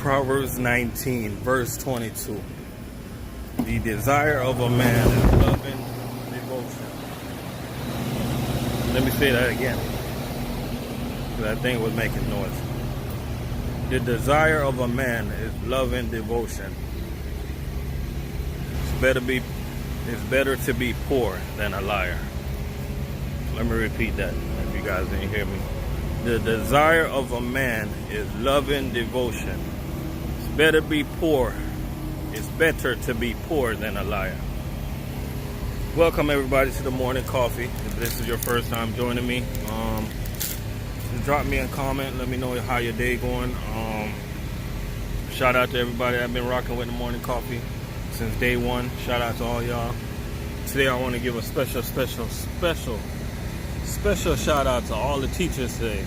Proverbs 19, verse 22. The desire of a man is love and devotion. Let me say that again, because I think it was making noise. The desire of a man is love and devotion. It's better to be poor than a liar. Let me repeat that if you guys didn't hear me. The desire of a man is love and devotion. It's better be poor. It's better to be poor than a liar. Welcome everybody to the morning coffee. If this is your first time joining me, just drop me a comment. Let me know how your day going. Shout out to everybody I've been rocking with the morning coffee since day one. Shout out to all y'all. Today I want to give a special shout out to all the teachers today.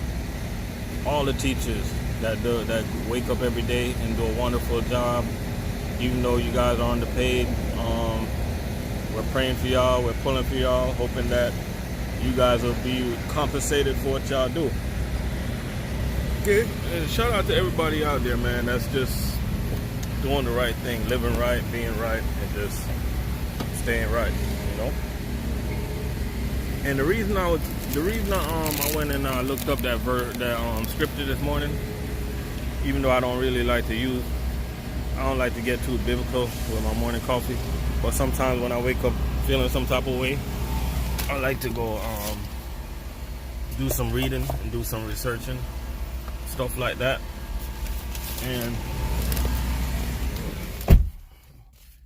All the teachers that wake up every day and do a wonderful job. Even though you guys are underpaid, we're praying for y'all, we're pulling for y'all, hoping that you guys will be compensated for what y'all do. Okay, and shout out to everybody out there, man, that's just doing the right thing, living right, being right, and just staying right, you know? And the reason I went and looked up that scripture this morning, even though I don't like to get too biblical with my morning coffee, but sometimes when I wake up feeling some type of way, I like to go do some reading and do some researching, stuff like that. And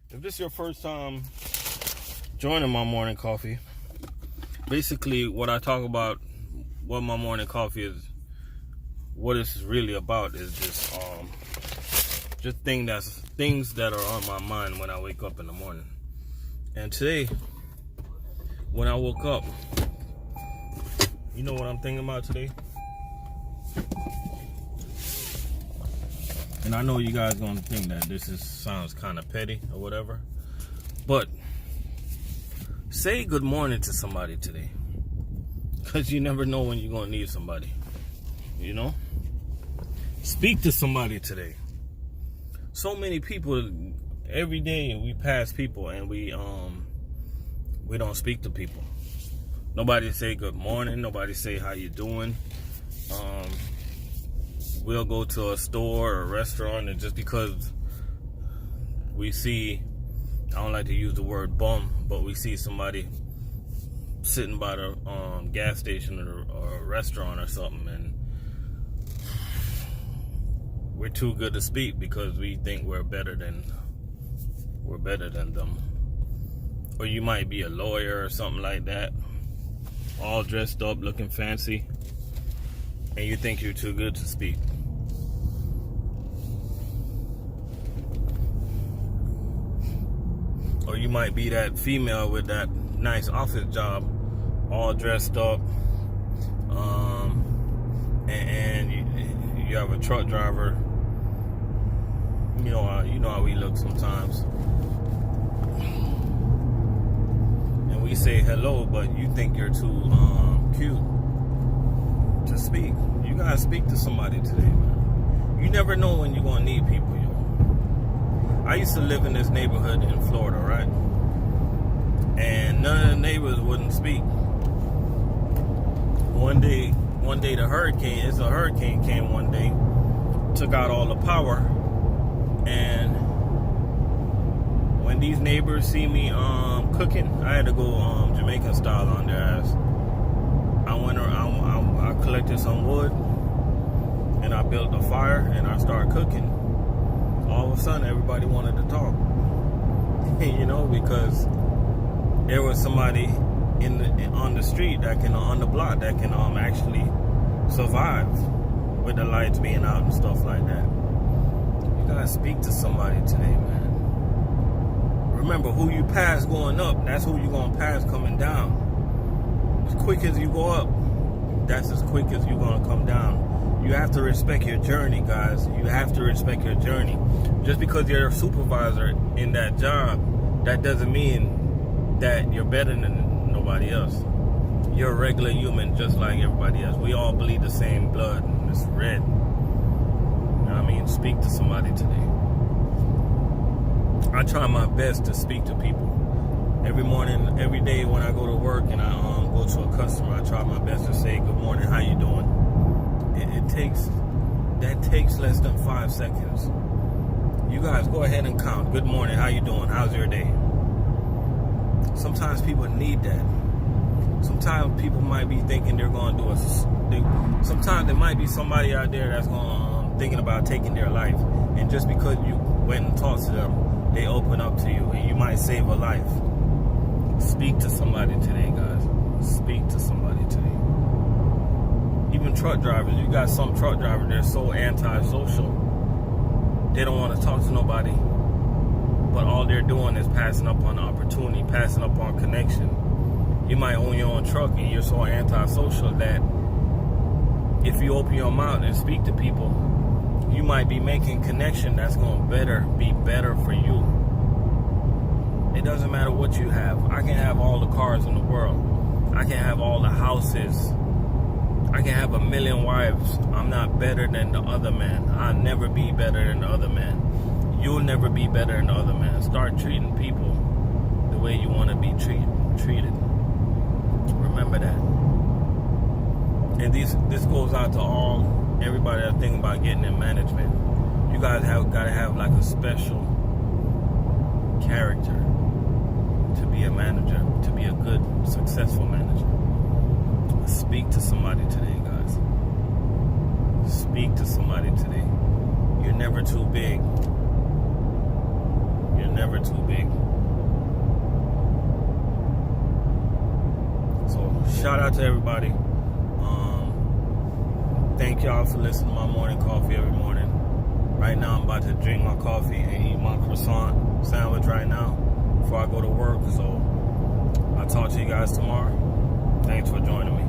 if this is your first time joining my morning coffee, basically what I talk about, what my morning coffee is, what it's really about is just things that are on my mind when I wake up in the morning. And today, when I woke up, you know what I'm thinking about today? And I know you guys gonna think that sounds kind of petty or whatever, but say good morning to somebody today, because you never know when you're gonna need somebody, you know? Speak to somebody today. So many people, every day we pass people and we don't speak to people. Nobody say good morning, nobody say how you doing. We'll go to a store or a restaurant, and just because we see, I don't like to use the word bum, but we see somebody sitting by the gas station or a restaurant or something, and we're too good to speak because we think we're better than them. Or you might be a lawyer or something like that, all dressed up, looking fancy, and you think you're too good to speak. Or you might be that female with that nice office job, all dressed up, and you have a truck driver. You know how we look sometimes, and we say hello, but you think you're too cute to speak. You gotta speak to somebody today, man. You never know when you're gonna need people, yo. I used to live in this neighborhood in Florida, right? And none of the neighbors wouldn't speak. One day a hurricane came one day, took out all the power. And when these neighbors see me cooking, I had to go Jamaican style on their ass. I went around, I collected some wood, and I built a fire, and I started cooking. All of a sudden, everybody wanted to talk, you know, because there was somebody on the street on the block that can actually survive with the lights being out and stuff like that. You gotta speak to somebody today, man. Remember, who you pass going up, that's who you're gonna pass coming down. As quick as you go up, that's as quick as you're gonna come down. You have to respect your journey, guys. You have to respect your journey. Just because you're a supervisor in that job, that doesn't mean that you're better than nobody else. You're a regular human just like everybody else. We all bleed the same blood. It's red. You know what I mean? mean, speak to somebody today. I try my best to speak to people. Every morning, every day when I go to work and I go to a customer, I try my best to say, good morning, how you doing? That takes less than 5 seconds. You guys go ahead and count. Good morning, how you doing? How's your day? Sometimes people need that. Sometimes people might be thinking they're going to do sometimes there might be somebody out there that's going thinking about taking their life, and just because you went and talked to them, they open up to you, and you might save a life. Speak to somebody today, guys. Speak to somebody today. Even truck drivers, you got some truck drivers, they're so antisocial. They don't want to talk to nobody, but all they're doing is passing up on opportunity, passing up on connection. You might own your own truck and you're so antisocial that if you open your mouth and speak to people, you might be making connection that's going to be better for you. It doesn't matter what you have. I can have all the cars in the world. I can have all the houses. I can have 1 million wives. I'm not better than the other man. I'll never be better than the other man. You'll never be better than the other man. Start treating people the way you want to be treated. Remember that. And this goes out to everybody that's thinking about getting in management. You guys got to have like a special character to be a manager, to be a good, successful manager. Speak to somebody today, guys. Speak to somebody today. You're never too big. You're never too big. So, shout out to everybody. Thank y'all for listening to my morning coffee every morning. Right now, I'm about to drink my coffee and eat my croissant sandwich right now before I go to work. So, I'll talk to you guys tomorrow. Thanks for joining me.